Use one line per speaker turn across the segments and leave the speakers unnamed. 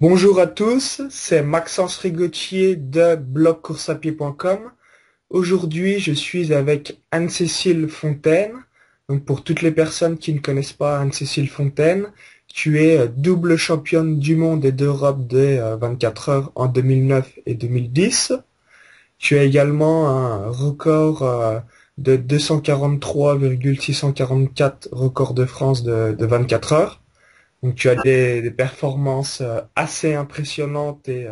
Bonjour à tous, c'est Maxence Rigotier de blogcoursapied.com. Aujourd'hui, je suis avec Anne-Cécile Fontaine. Donc, pour toutes les personnes qui ne connaissent pas Anne-Cécile Fontaine, tu es double championne du monde et d'Europe des 24 heures en 2009 et 2010. Tu as également un record de 243,644 records de France de 24 heures. Donc tu as des performances assez impressionnantes et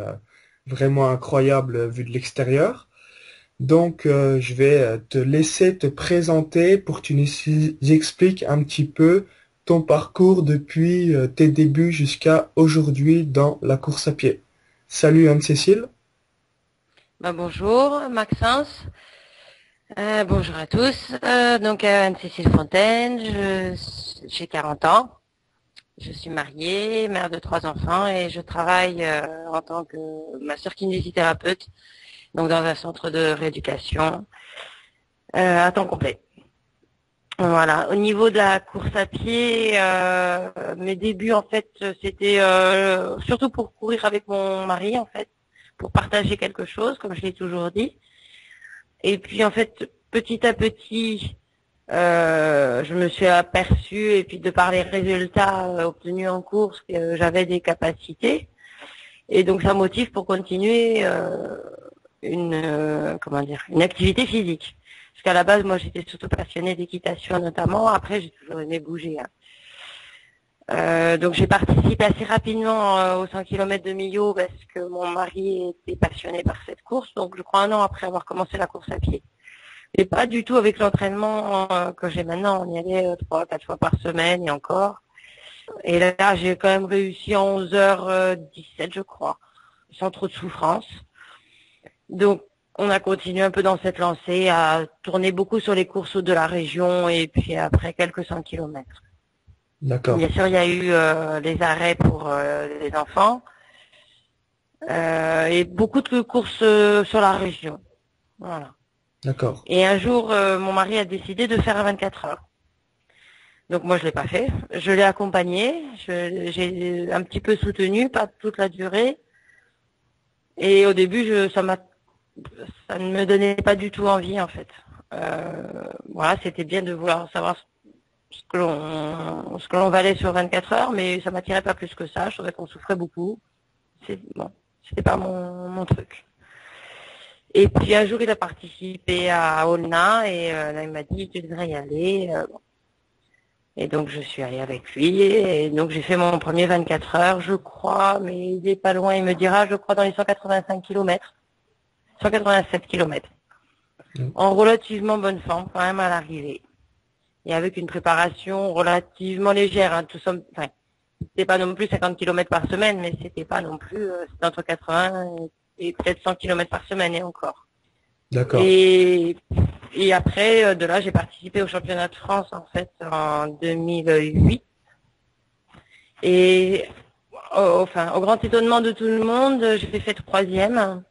vraiment incroyables vues de l'extérieur. Donc je vais te laisser te présenter pour que tu nous expliques un petit peu ton parcours depuis tes débuts jusqu'à aujourd'hui dans la course à pied. Salut Anne-Cécile.
Bonjour Maxence. Bonjour à tous. Anne-Cécile Fontaine, j'ai 40 ans. Je suis mariée, mère de 3 enfants et je travaille en tant que masseur-kinésithérapeute, donc dans un centre de rééducation à temps complet. Voilà. Au niveau de la course à pied, mes débuts en fait, c'était surtout pour courir avec mon mari en fait, pour partager quelque chose, comme je l'ai toujours dit. Et puis en fait, petit à petit, je me suis aperçue, et puis de par les résultats obtenus en course, que j'avais des capacités. Et donc ça motive pour continuer une activité physique. Parce qu'à la base, moi j'étais surtout passionnée d'équitation notamment. Après, j'ai toujours aimé bouger, hein. Donc j'ai participé assez rapidement aux 100 km de Millau parce que mon mari était passionné par cette course. Donc je crois un an après avoir commencé la course à pied. Et pas du tout avec l'entraînement que j'ai maintenant. On y allait 3 à 4 fois par semaine et encore. Et là, j'ai quand même réussi en 11h17, je crois, sans trop de souffrance. Donc, on a continué un peu dans cette lancée à tourner beaucoup sur les courses de la région et puis après quelques 100 kilomètres.
D'accord,
Bien sûr, il y a eu les arrêts pour les enfants et beaucoup de courses sur la région. Voilà.
d'accord.
Et un jour, mon mari a décidé de faire un 24 heures. Donc moi, je l'ai pas fait. Je l'ai accompagné. J'ai un petit peu soutenu, pas toute la durée. Et au début, ça ne me donnait pas du tout envie, en fait. Voilà, c'était bien de vouloir savoir ce que l'on valait sur 24 heures, mais ça m'attirait pas plus que ça. Je trouvais qu'on souffrait beaucoup. Bon, c'était pas mon truc. Et puis un jour, il a participé à Olna et là, il m'a dit, tu devrais y aller. Et donc, je suis allée avec lui. Et donc, j'ai fait mon premier 24 heures, je crois, mais il est pas loin, il me dira, je crois, dans les 185 kilomètres. 187 kilomètres.
Mm.
En relativement bonne forme, quand même, à l'arrivée. Et avec une préparation relativement légère, hein, enfin, c'était pas non plus 50 kilomètres par semaine, mais c'était pas non plus, c'était entre 80 et peut-être 100 kilomètres par semaine et encore.
D'accord.
Et après, de là, j'ai participé au championnat de France, en fait, en 2008. Et au grand étonnement de tout le monde, j'ai fait troisième,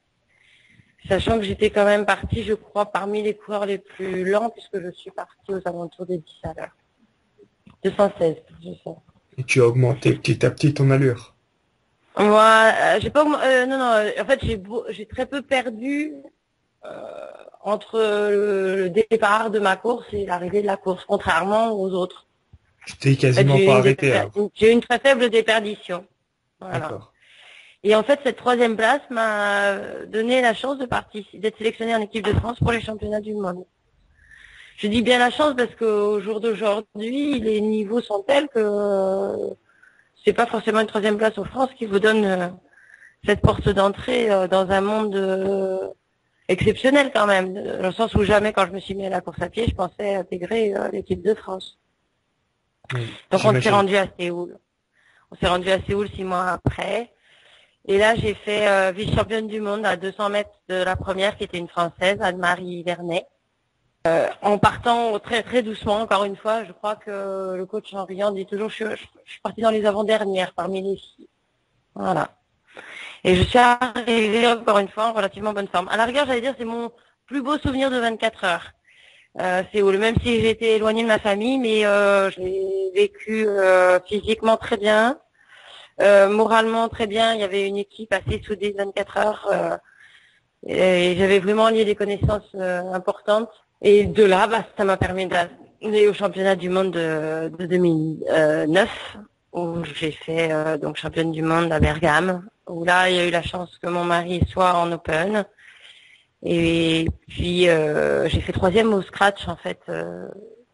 sachant que j'étais quand même partie, je crois, parmi les coureurs les plus lents, puisque je suis partie aux alentours des 10 à l'heure. 216, je sais.
Et tu as augmenté petit à petit ton allure.
Moi, j'ai pas, non, non, en fait, j'ai très peu perdu entre le départ de ma course et l'arrivée de la course, contrairement aux autres.
Tu t'es
En fait,
quasiment pas arrêté alors.
j'ai eu une très faible déperdition. Voilà.
D'accord.
Et en fait, cette troisième place m'a donné la chance d'être sélectionnée en équipe de France pour les championnats du monde. Je dis bien la chance parce qu'au jour d'aujourd'hui, les niveaux sont tels que c'est pas forcément une troisième place en France qui vous donne cette porte d'entrée dans un monde exceptionnel quand même, dans le sens où jamais quand je me suis mis à la course à pied, je pensais intégrer l'équipe de France.
Oui,
Donc on s'est
j'imagine.
rendu à Séoul. On s'est rendu à Séoul 6 mois après. Et là, j'ai fait vice-championne du monde à 200 mètres de la première, qui était une Française, Anne-Marie Vernet. En partant très très doucement, encore une fois, je crois que le coach en riant dit toujours, je suis partie dans les avant-dernières parmi les filles. Voilà. Et je suis arrivée encore une fois en relativement bonne forme. À la rigueur, j'allais dire, c'est mon plus beau souvenir de 24 heures. Séoul, même si j'ai été éloignée de ma famille, mais je l'ai vécu physiquement très bien. Moralement très bien, il y avait une équipe assez soudée de 24 heures et j'avais vraiment lié des connaissances importantes. Et de là, ça m'a permis d'aller au championnat du monde de 2009 où j'ai fait donc championne du monde à Bergame, où là il y a eu la chance que mon mari soit en open. Et puis j'ai fait troisième au scratch en fait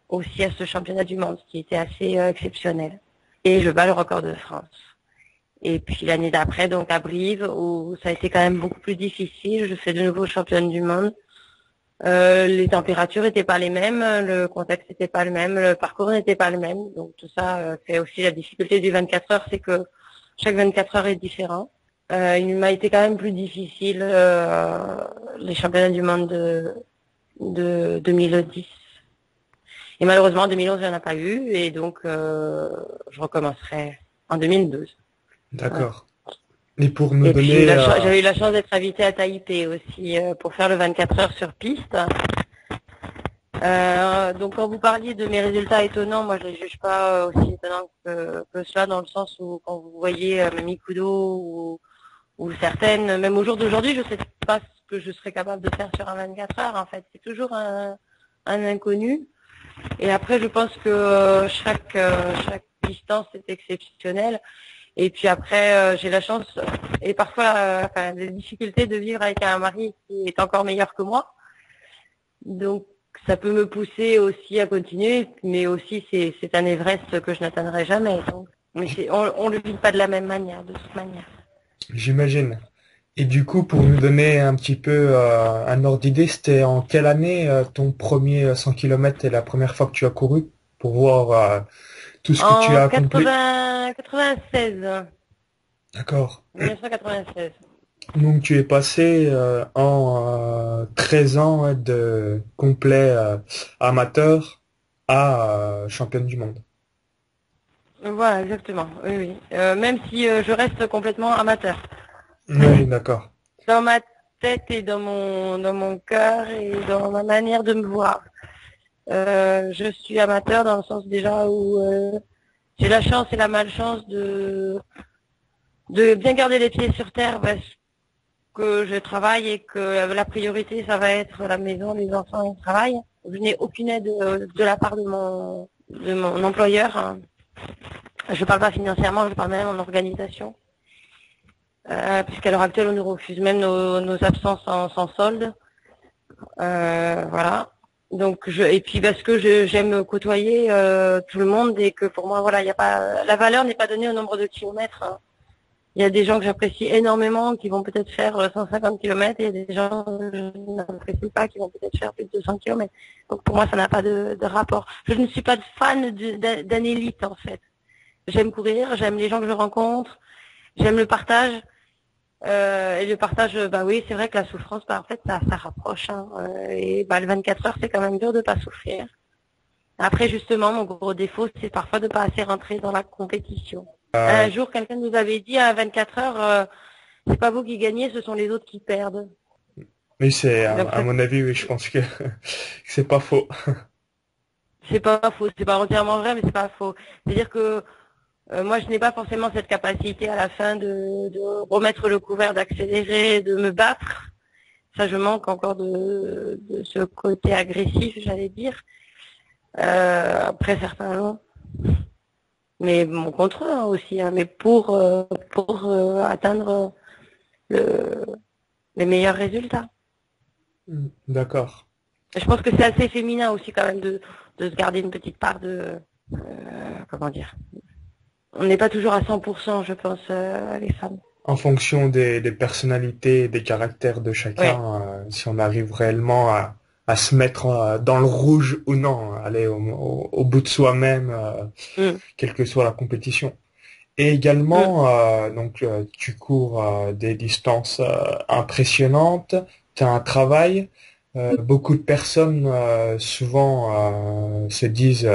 aussi à ce championnat du monde, ce qui était assez exceptionnel. Et je bats le record de France. Et puis l'année d'après, donc à Brive, où ça a été quand même beaucoup plus difficile, je fais de nouveau championne du monde. Les températures n'étaient pas les mêmes, le contexte n'était pas le même, le parcours n'était pas le même. Donc tout ça fait aussi la difficulté du 24 heures, c'est que chaque 24 heures est différent. Il m'a été quand même plus difficile les championnats du monde de 2010. Et malheureusement, en 2011, il n'y en a pas eu, et donc je recommencerai en 2012.
D'accord. Et pour nous
Et puis
donner...
j'avais eu la chance d'être invitée à Taipei aussi pour faire le 24 heures sur piste. Donc quand vous parliez de mes résultats étonnants, moi je les juge pas aussi étonnants que cela, dans le sens où quand vous voyez Mamie Kudo ou certaines, même au jour d'aujourd'hui, je ne sais pas ce que je serais capable de faire sur un 24 heures en fait. C'est toujours un inconnu. Et après je pense que chaque distance est exceptionnelle. Et puis après, j'ai la chance et parfois des difficultés de vivre avec un mari qui est encore meilleur que moi. Donc ça peut me pousser aussi à continuer, mais aussi c'est un Everest que je n'atteindrai jamais. Donc, mais on le vit pas de la même manière, de toute manière.
J'imagine. Et du coup, pour nous donner un petit peu un ordre d'idée, c'était en quelle année ton premier 100 km et la première fois que tu as couru pour voir tout ce que tu
En
as accompli?
96,
D'accord.
1996.
Donc tu es passé en 13 ans de complet amateur à championne du monde.
Voilà, exactement. Oui, oui. Même si je reste complètement amateur.
Oui, d'accord.
Dans ma tête et dans mon cœur et dans ma manière de me voir. Je suis amateur dans le sens déjà où j'ai la chance et la malchance de bien garder les pieds sur terre parce que je travaille et que la priorité ça va être la maison, les enfants et le travail. Je n'ai aucune aide de la part de mon employeur, hein. Je parle pas financièrement, je parle même en organisation. Puisqu'à l'heure actuelle on nous refuse même nos absences sans solde. Voilà. Donc et puis parce que j'aime côtoyer tout le monde et que pour moi voilà, il y a pas la valeur n'est pas donnée au nombre de kilomètres, hein. Il y a des gens que j'apprécie énormément qui vont peut-être faire 150 kilomètres et il y a des gens que je n'apprécie pas qui vont peut-être faire plus de 200 kilomètres. Donc pour moi ça n'a pas de rapport. Je ne suis pas fan d'un élite en fait. J'aime courir, j'aime les gens que je rencontre, j'aime le partage. Et le partage, bah oui, c'est vrai que la souffrance, en fait, ça rapproche, hein. Et le 24 heures, c'est quand même dur de pas souffrir. Après, justement, mon gros défaut, c'est parfois de pas assez rentrer dans la compétition. Un jour, quelqu'un nous avait dit à 24 heures, c'est pas vous qui gagnez, ce sont les autres qui perdent.
Oui, c'est
Donc,
à mon avis, oui, je pense que c'est pas faux.
c'est pas faux, c'est pas entièrement vrai, mais c'est pas faux. C'est-à-dire que moi, je n'ai pas forcément cette capacité à la fin de remettre le couvert, d'accélérer, de me battre. Ça, je manque encore de ce côté agressif, j'allais dire. Après certains l'ont. Mais mon contre eux, hein, aussi, hein, mais pour atteindre le, les meilleurs résultats.
D'accord.
Et je pense que c'est assez féminin aussi quand même de se garder une petite part comment dire. On n'est pas toujours à 100%, je pense, les femmes.
En fonction des personnalités, des caractères de
Ouais.
chacun, si on arrive réellement à se mettre dans le rouge ou non, aller au bout de soi-même,
Mm.
quelle que soit la compétition. Et
Mm.
également, donc tu cours des distances impressionnantes, tu as un travail. Beaucoup de personnes souvent se disent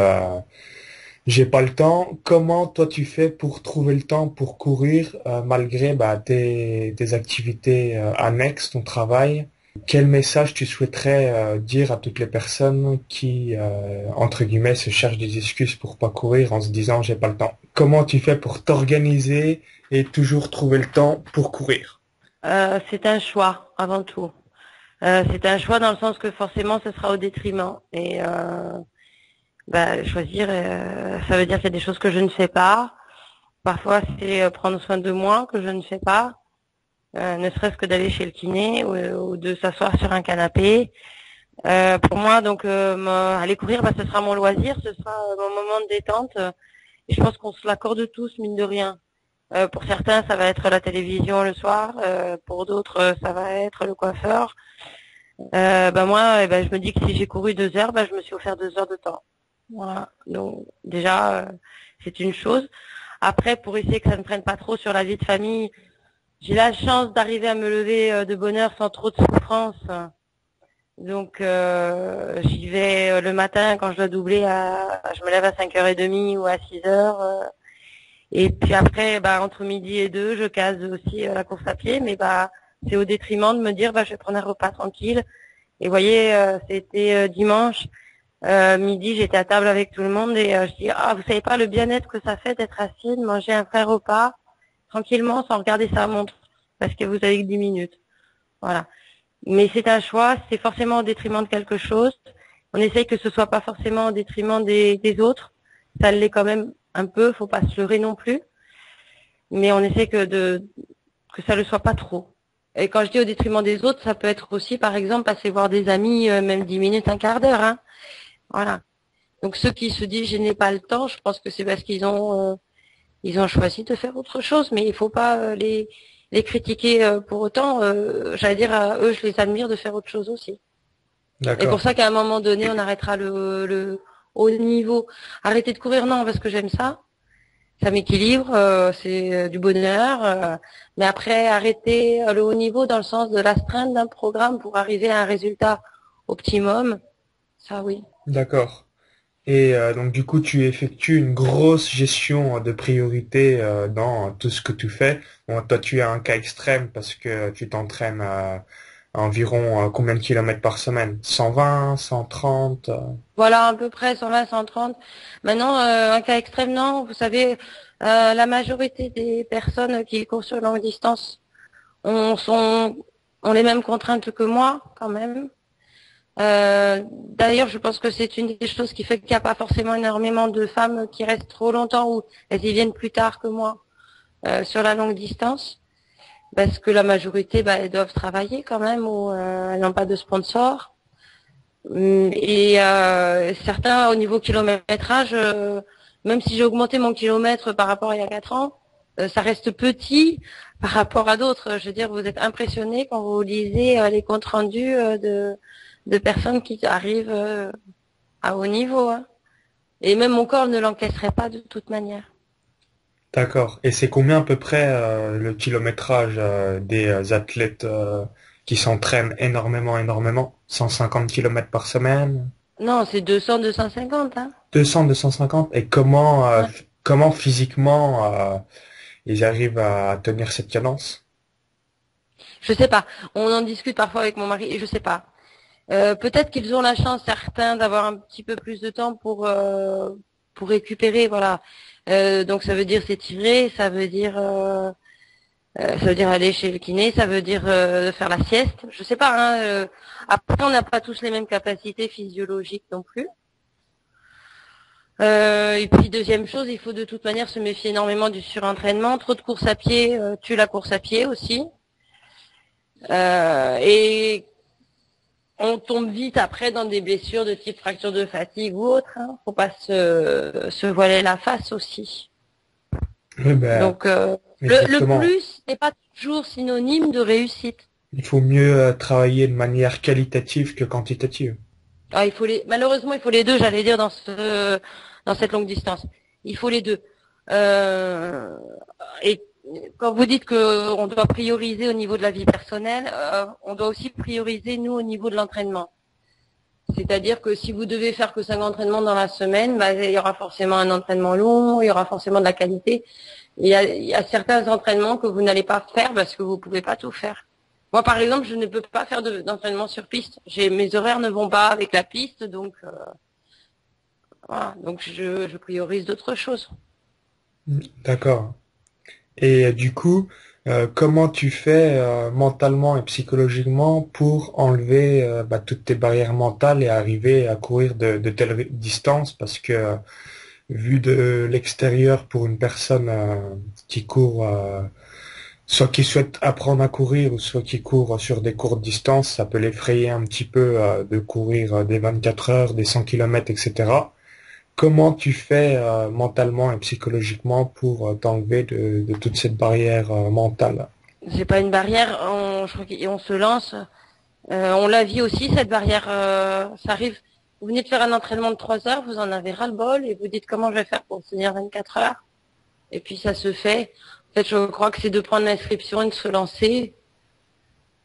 j'ai pas le temps. Comment toi tu fais pour trouver le temps pour courir malgré tes activités annexes, ton travail? Quel message tu souhaiterais dire à toutes les personnes qui, entre guillemets, se cherchent des excuses pour pas courir en se disant j'ai pas le temps? Comment tu fais pour t'organiser et toujours trouver le temps pour courir?
C'est un choix avant tout. C'est un choix dans le sens que forcément ce sera au détriment. Et choisir, ça veut dire qu'il y a des choses que je ne fais pas. Parfois c'est prendre soin de moi que je ne fais pas, ne serait-ce que d'aller chez le kiné ou de s'asseoir sur un canapé. Pour moi, donc, aller courir, ce sera mon loisir, ce sera mon moment de détente. Et je pense qu'on se l'accorde tous, mine de rien. Pour certains, ça va être la télévision le soir. Pour d'autres, ça va être le coiffeur. Moi, je me dis que si j'ai couru 2 heures, je me suis offert 2 heures de temps. Voilà. Donc déjà, c'est une chose. Après, pour essayer que ça ne prenne pas trop sur la vie de famille, j'ai la chance d'arriver à me lever de bonne heure sans trop de souffrance. Donc j'y vais le matin quand je dois doubler je me lève à 5h30 ou à 6h. Et puis après, entre midi et 2, je case aussi la course à pied, mais c'est au détriment de me dire je vais prendre un repas tranquille. Et vous voyez, c'était dimanche, midi, j'étais à table avec tout le monde et je dis vous savez pas le bien-être que ça fait d'être assis, de manger un vrai repas tranquillement sans regarder sa montre parce que vous avez que 10 minutes. Voilà. Mais c'est un choix, c'est forcément au détriment de quelque chose. On essaye que ce soit pas forcément au détriment des autres. Ça l'est quand même un peu, faut pas se leurrer non plus. Mais on essaie que ça le soit pas trop. Et quand je dis au détriment des autres, ça peut être aussi, par exemple, passer voir des amis, même 10 minutes, un quart d'heure. Hein. Voilà. Donc ceux qui se disent je n'ai pas le temps, je pense que c'est parce qu'ils ont choisi de faire autre chose. Mais il faut pas les critiquer pour autant. J'allais dire à eux, je les admire de faire autre chose aussi. Et pour
D'accord.
ça qu'à un moment donné, on arrêtera le haut niveau. Arrêter de courir, non, parce que j'aime ça. Ça m'équilibre, c'est du bonheur. Mais après, arrêter le haut niveau dans le sens de l'astreinte d'un programme pour arriver à un résultat optimum, ça oui.
D'accord. Et donc du coup, tu effectues une grosse gestion de priorité dans tout ce que tu fais. Bon, toi, tu as un cas extrême parce que tu t'entraînes à environ combien de kilomètres par semaine? 120, 130
Voilà, à peu près 120, 130. Maintenant, un cas extrême, non. Vous savez, la majorité des personnes qui courent sur longue distance ont les mêmes contraintes que moi, quand même. D'ailleurs, je pense que c'est une des choses qui fait qu'il n'y a pas forcément énormément de femmes qui restent trop longtemps ou elles y viennent plus tard que moi sur la longue distance, parce que la majorité, elles doivent travailler quand même ou elles n'ont pas de sponsor. Et certains, au niveau kilométrage, même si j'ai augmenté mon kilomètre par rapport à il y a 4 ans, ça reste petit par rapport à d'autres. Je veux dire, vous êtes impressionnés quand vous lisez les comptes rendus de personnes qui arrivent à haut niveau. Hein. Et même mon corps ne l'encaisserait pas de toute manière.
D'accord. Et c'est combien à peu près le kilométrage des athlètes qui s'entraînent énormément, énormément? 150 kilomètres par semaine?
Non, c'est 200, 250. Hein.
200, 250? Et comment,
Ouais.
comment physiquement ils arrivent à tenir cette cadence?
Je sais pas. On en discute parfois avec mon mari et je sais pas. Peut-être qu'ils ont la chance, certains, d'avoir un petit peu plus de temps pour récupérer, voilà. Donc ça veut dire s'étirer, ça veut dire aller chez le kiné, ça veut dire faire la sieste. Je sais pas. Hein, après, on n'a pas tous les mêmes capacités physiologiques non plus. Et puis deuxième chose, il faut de toute manière se méfier énormément du surentraînement. Trop de course à pied tue la course à pied aussi. Et on tombe vite après dans des blessures de type fracture de fatigue ou autre. Hein. Faut pas se voiler la face aussi.
Oui, ben,
Donc le
exactement.
plus n'est pas toujours synonyme de réussite.
Il faut mieux travailler de manière qualitative que quantitative.
Ah, malheureusement il faut les deux. J'allais dire dans cette longue distance, il faut les deux. Et quand vous dites qu'on doit prioriser au niveau de la vie personnelle, on doit aussi prioriser nous au niveau de l'entraînement. C'est-à-dire que si vous devez faire que 5 entraînements dans la semaine, il y aura forcément un entraînement long, il y aura forcément de la qualité. Il y a certains entraînements que vous n'allez pas faire parce que vous pouvez pas tout faire. Moi, par exemple, je ne peux pas faire d'entraînement sur piste. Mes horaires ne vont pas avec la piste, donc voilà. Donc je priorise d'autres choses.
D'accord. Et du coup, comment tu fais mentalement et psychologiquement pour enlever toutes tes barrières mentales et arriver à courir de telles distances? Parce que vu de l'extérieur pour une personne qui court, soit qui souhaite apprendre à courir ou soit qui court sur des courtes distances, ça peut l'effrayer un petit peu de courir des 24 heures, des 100 kilomètres, etc. Comment tu fais mentalement et psychologiquement pour t'enlever de toute cette barrière mentale?
C'est pas une barrière, je crois qu'on se lance. On la vit aussi, cette barrière. Ça arrive. Vous venez de faire un entraînement de 3 heures, vous en avez ras-le-bol et vous dites comment je vais faire pour tenir 24 heures. Et puis ça se fait. En fait, je crois que c'est de prendre l'inscription et de se lancer.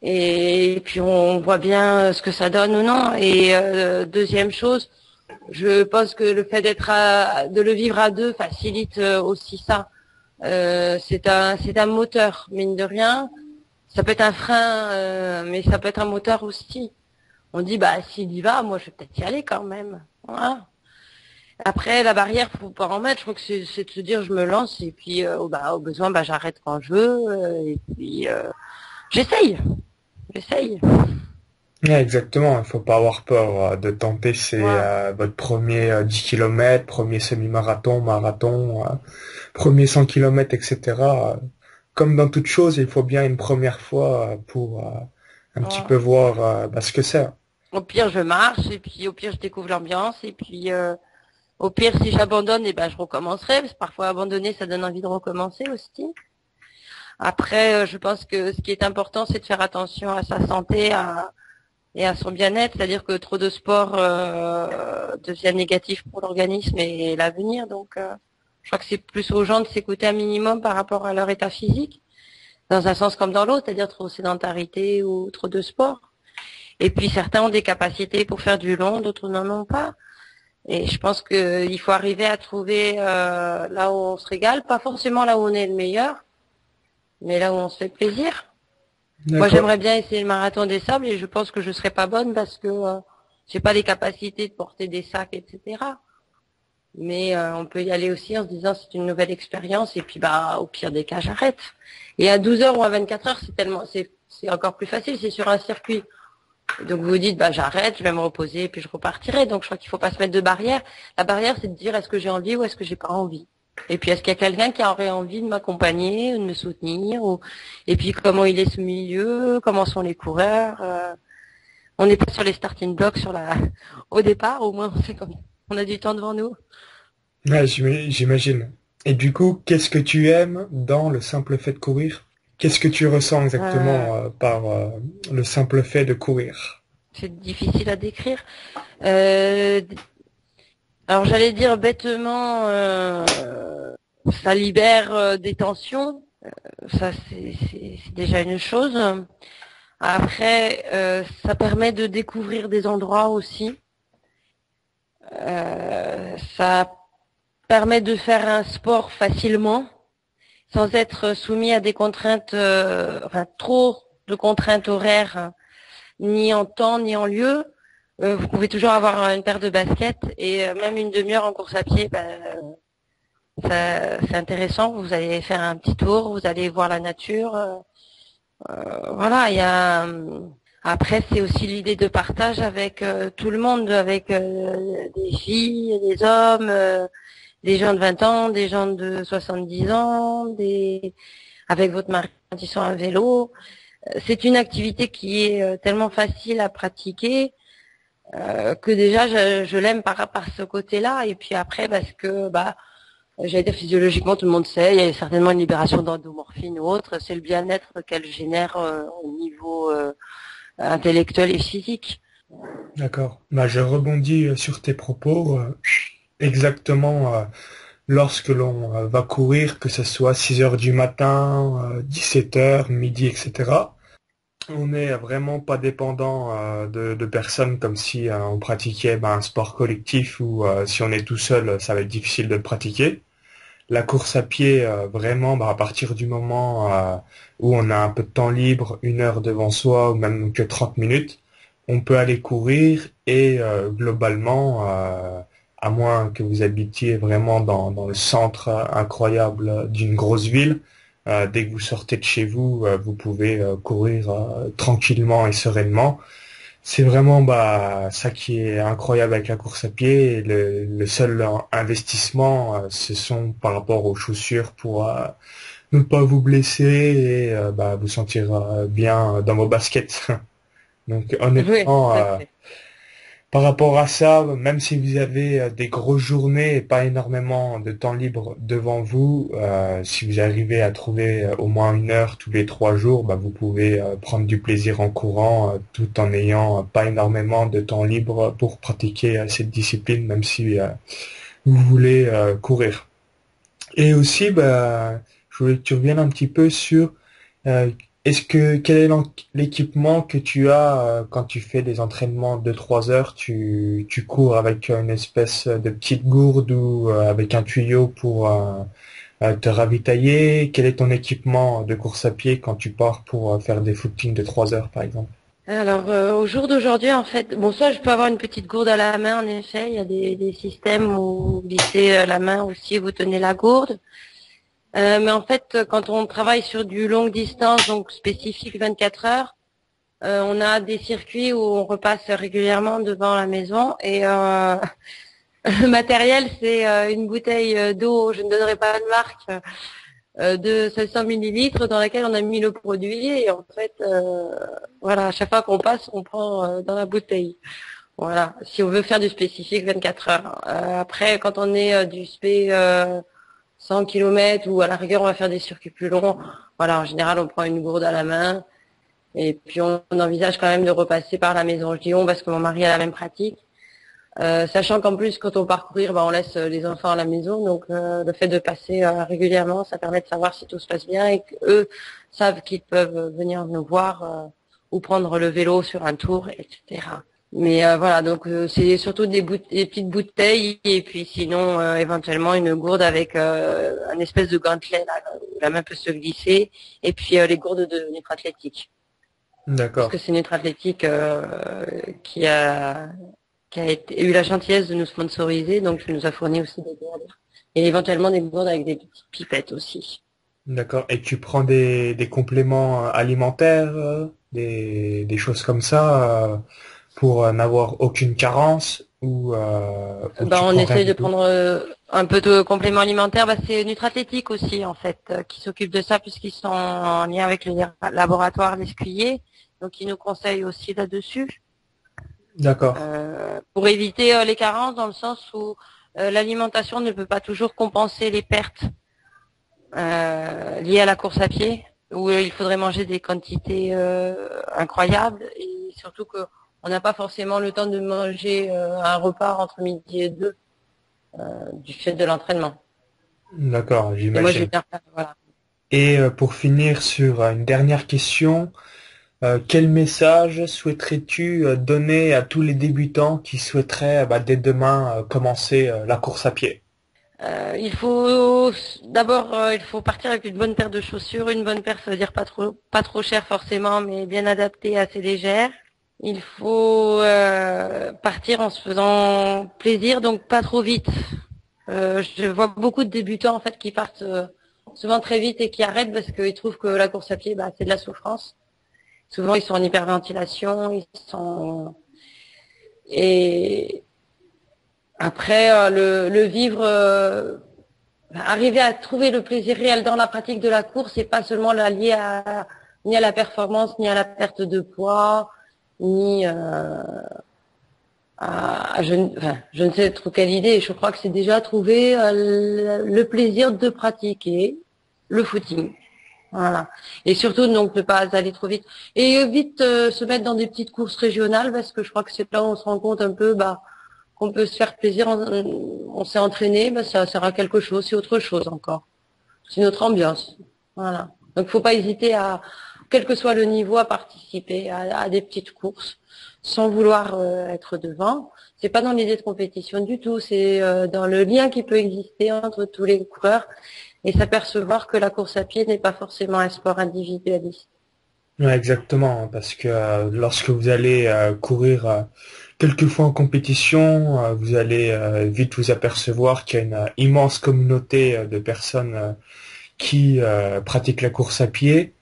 Et puis on voit bien ce que ça donne ou non. Et deuxième chose, je pense que le fait de le vivre à deux facilite aussi ça. C'est un moteur, mine de rien. Ça peut être un frein, mais ça peut être un moteur aussi. On dit, bah, s'il y va, moi, je vais peut-être y aller quand même. Voilà. Après, la barrière, faut pas en mettre. Je crois que c'est de se dire, je me lance et puis, au besoin, bah, j'arrête quand je veux. Et puis, j'essaye. J'essaye.
Ouais, exactement, il faut pas avoir peur de tenter
Voilà.
votre premier 10 km, premier semi-marathon, marathon, premier 100 km, etc. Comme dans toute chose, il faut bien une première fois pour un petit peu
Voilà.
voir ce que c'est.
Au pire, je marche et puis, au pire, je découvre l'ambiance et puis, au pire, si j'abandonne, eh ben, je recommencerai. Parce que parfois, abandonner, ça donne envie de recommencer aussi. Après, je pense que ce qui est important, c'est de faire attention à sa santé et à son bien-être. C'est-à-dire que trop de sport devient négatif pour l'organisme et l'avenir. Donc, je crois que c'est plus aux gens de s'écouter un minimum par rapport à leur état physique, dans un sens comme dans l'autre, c'est-à-dire trop de sédentarité ou trop de sport. Et puis, certains ont des capacités pour faire du long, d'autres n'en ont pas. Et je pense qu'il faut arriver à trouver là où on se régale, pas forcément là où on est le meilleur, mais là où on se fait plaisir. Moi,
D'accord.
j'aimerais bien essayer le marathon des sables et je pense que je serais pas bonne parce que j'ai pas les capacités de porter des sacs, etc. Mais on peut y aller aussi en se disant c'est une nouvelle expérience et puis bah au pire des cas j'arrête. Et à 12 heures ou à 24 heures c'est encore plus facile, c'est sur un circuit. Donc vous vous dites bah j'arrête, je vais me reposer et puis je repartirai. Donc je crois qu'il faut pas se mettre de barrière. La barrière c'est de dire est-ce que j'ai envie ou est-ce que j'ai pas envie. Et puis est-ce qu'il y a quelqu'un qui aurait envie de m'accompagner ou de me soutenir et puis comment il est ce milieu, comment sont les coureurs. On n'est pas sur les starting blocks au départ, au moins on sait comme on a du temps devant nous.
Ouais, j'imagine. Et du coup, qu'est-ce que tu aimes dans le simple fait de courir? Qu'est-ce que tu ressens
Euh,
exactement par le simple fait de courir?
c'est difficile à décrire. Euh, alors j'allais dire bêtement, ça libère des tensions. Ça c'est déjà une chose. Après, ça permet de découvrir des endroits aussi. Ça permet de faire un sport facilement, sans être soumis à des contraintes, enfin trop de contraintes horaires, ni en temps ni en lieu. Vous pouvez toujours avoir une paire de baskets et même une demi-heure en course à pied, c'est intéressant. Vous allez faire un petit tour, vous allez voir la nature. Voilà, il y a. Après, c'est aussi l'idée de partage avec tout le monde, avec des filles, des hommes, des gens de 20 ans, des gens de 70 ans, avec votre mari quand ils sont à vélo. C'est une activité qui est tellement facile à pratiquer que déjà je l'aime par ce côté-là. Et puis après, parce que j'allais dire physiologiquement, tout le monde sait, il y a certainement une libération d'endomorphine ou autre. C'est le bien-être qu'elle génère au niveau intellectuel et physique.
D'accord. Bah, je rebondis sur tes propos. Exactement, lorsque l'on va courir, que ce soit 6 heures du matin, 17 heures, midi, etc. On n'est vraiment pas dépendant de personnes comme si on pratiquait un sport collectif ou si on est tout seul, ça va être difficile de le pratiquer. la course à pied, vraiment, à partir du moment où on a un peu de temps libre, 1 heure devant soi, ou même que 30 minutes, on peut aller courir et globalement, à moins que vous habitiez vraiment dans le centre incroyable d'une grosse ville, dès que vous sortez de chez vous, vous pouvez courir tranquillement et sereinement. C'est vraiment ça qui est incroyable avec la course à pied. Et le seul investissement, ce sont par rapport aux chaussures pour ne pas vous blesser et vous sentir bien dans vos baskets. Donc
Oui,
honnêtement,
tout à fait.
par rapport à ça, même si vous avez des grosses journées et pas énormément de temps libre devant vous, si vous arrivez à trouver au moins 1 heure tous les 3 jours, vous pouvez prendre du plaisir en courant tout en n'ayant pas énormément de temps libre pour pratiquer cette discipline, même si vous voulez courir. Et aussi, je voulais que tu reviennes un petit peu sur euh, quel est l'équipement que tu as quand tu fais des entraînements de 3 heures, tu cours avec une espèce de petite gourde ou avec un tuyau pour te ravitailler? Quel est ton équipement de course à pied quand tu pars pour faire des footings de 3 heures, par exemple?
Alors, au jour d'aujourd'hui, en fait, bon, soit je peux avoir une petite gourde à la main, en effet, il y a des systèmes où vous glissez la main aussi, vous tenez la gourde. Mais en fait, quand on travaille sur du longue distance, donc spécifique 24 heures, on a des circuits où on repasse régulièrement devant la maison et le matériel, c'est une bouteille d'eau, je ne donnerai pas de marque, de 700 millilitres dans laquelle on a mis le produit et en fait, voilà, à chaque fois qu'on passe, on prend dans la bouteille. Voilà, si on veut faire du spécifique 24 heures. Après, quand on est du spé 100 km ou à la rigueur, on va faire des circuits plus longs. Voilà, en général, on prend une gourde à la main et puis on envisage quand même de repasser par la maison. Je dis on parce que mon mari a la même pratique. Sachant qu'en plus, quand on part courir, on laisse les enfants à la maison, donc le fait de passer régulièrement, ça permet de savoir si tout se passe bien et qu'eux savent qu'ils peuvent venir nous voir ou prendre le vélo sur un tour, etc. Mais voilà, donc c'est surtout des petites bouteilles et puis sinon éventuellement une gourde avec un espèce de gantelet là, où la main peut se glisser et puis les gourdes de Nutra Athlétique. Parce
D'accord.
que c'est Nutra Athlétique qui a eu la gentillesse de nous sponsoriser, donc il nous a fourni aussi des gourdes. Et éventuellement des gourdes avec des petites pipettes aussi.
D'accord. Et tu prends des compléments alimentaires, des choses comme ça, pour n'avoir aucune carence ou tu
On
prends rien
essaye
du
de
tout?
prendre un peu de compléments alimentaires. C'est Nutrathlétique aussi, en fait, qui s'occupe de ça puisqu'ils sont en lien avec le laboratoire L'Escuyer. Donc, ils nous conseillent aussi là-dessus
D'accord.
pour éviter les carences dans le sens où l'alimentation ne peut pas toujours compenser les pertes liées à la course à pied, où il faudrait manger des quantités incroyables et surtout qu'on n'a pas forcément le temps de manger un repas entre midi et deux du fait de l'entraînement.
D'accord,
Et moi, j'ai
j'imagine.
bien, voilà.
Et pour finir sur une dernière question, quel message souhaiterais-tu donner à tous les débutants qui souhaiteraient dès demain commencer la course à pied?
Il faut partir avec une bonne paire de chaussures. Une bonne paire, ça veut dire pas trop cher forcément, mais bien adaptée, assez légère. Il faut partir en se faisant plaisir, donc pas trop vite. Je vois beaucoup de débutants en fait qui partent souvent très vite et qui arrêtent parce qu'ils trouvent que la course à pied, c'est de la souffrance. Souvent, ils sont en hyperventilation, et après le vivre, arriver à trouver le plaisir réel dans la pratique de la course et pas seulement la lier ni à la performance, ni à la perte de poids, ni je ne sais trop quelle idée. Je crois que c'est déjà trouver le plaisir de pratiquer le footing. Voilà. Et surtout, donc, ne pas aller trop vite. Et vite se mettre dans des petites courses régionales, parce que je crois que c'est là où on se rend compte un peu qu'on peut se faire plaisir. On s'est entraîné, ça sert à quelque chose, c'est autre chose encore. C'est notre ambiance. Voilà. Donc, faut pas hésiter quel que soit le niveau, à participer à des petites courses sans vouloir être devant. C'est pas dans l'idée de compétition du tout, c'est dans le lien qui peut exister entre tous les coureurs et s'apercevoir que la course à pied n'est pas forcément un sport individualiste.
Ouais, exactement, parce que lorsque vous allez courir quelques fois en compétition, vous allez vite vous apercevoir qu'il y a une immense communauté de personnes qui pratiquent la course à pied.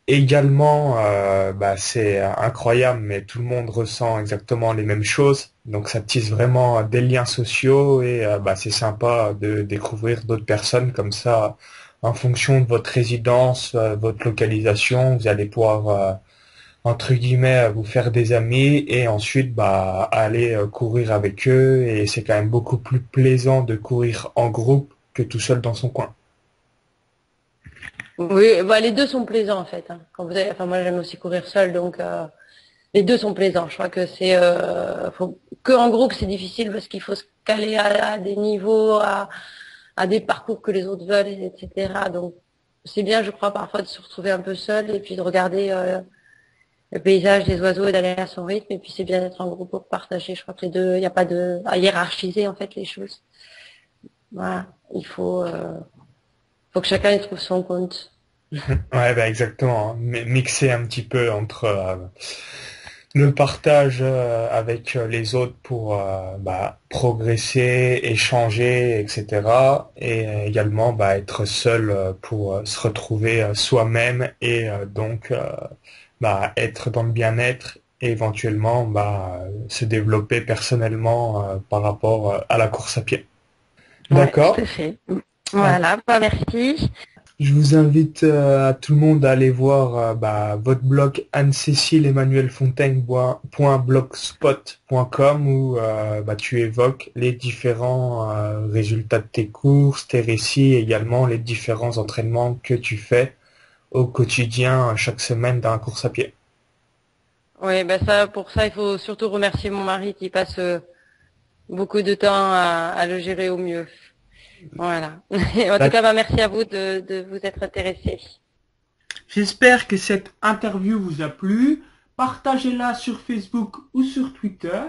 Également, c'est incroyable, mais tout le monde ressent exactement les mêmes choses. Donc ça tisse vraiment des liens sociaux et c'est sympa de découvrir d'autres personnes comme ça. En fonction de votre résidence, votre localisation, vous allez pouvoir entre guillemets vous faire des amis et ensuite aller courir avec eux. Et c'est quand même beaucoup plus plaisant de courir en groupe que tout seul dans son coin.
Oui, bah, les deux sont plaisants en fait, hein. Quand vous avez, enfin moi j'aime aussi courir seul, donc les deux sont plaisants. Je crois que c'est que en groupe c'est difficile parce qu'il faut se caler à des niveaux, à des parcours que les autres veulent, etc. Donc c'est bien, je crois, parfois de se retrouver un peu seul et puis de regarder le paysage, les oiseaux et d'aller à son rythme. Et puis c'est bien d'être en groupe pour partager. Je crois que les deux, il n'y a pas de à hiérarchiser en fait les choses. Voilà, faut que chacun y trouve son compte.
Ouais, exactement, hein. Mixer un petit peu entre le partage avec les autres pour progresser, échanger, etc. Et également être seul pour se retrouver soi-même et être dans le bien-être et éventuellement se développer personnellement par rapport à la course à pied.
Ouais, tout
D'accord.
à fait. Voilà, bah merci.
Je vous invite à tout le monde à aller voir votre blog anne-cécile-emmanuel-fontaine.blogspot.com où tu évoques les différents résultats de tes courses, tes récits, et également les différents entraînements que tu fais au quotidien chaque semaine dans la course à pied.
Oui, bah ça, pour ça, il faut surtout remercier mon mari qui passe beaucoup de temps à le gérer au mieux. Voilà. En tout cas, bah, merci à vous de vous être intéressé.
J'espère que cette interview vous a plu. Partagez-la sur Facebook ou sur Twitter.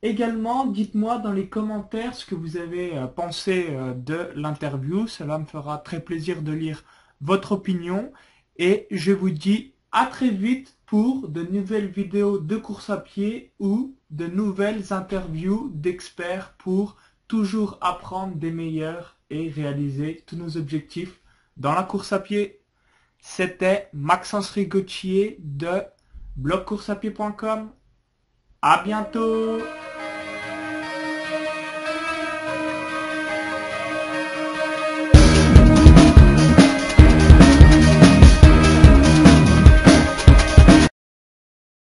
Également, dites-moi dans les commentaires ce que vous avez pensé de l'interview. Cela me fera très plaisir de lire votre opinion. Et je vous dis à très vite pour de nouvelles vidéos de course à pied ou de nouvelles interviews d'experts pour toujours apprendre des meilleurs et réaliser tous nos objectifs dans la course à pied. C'était Maxence Rigotier de blogcourseapied.com. À bientôt!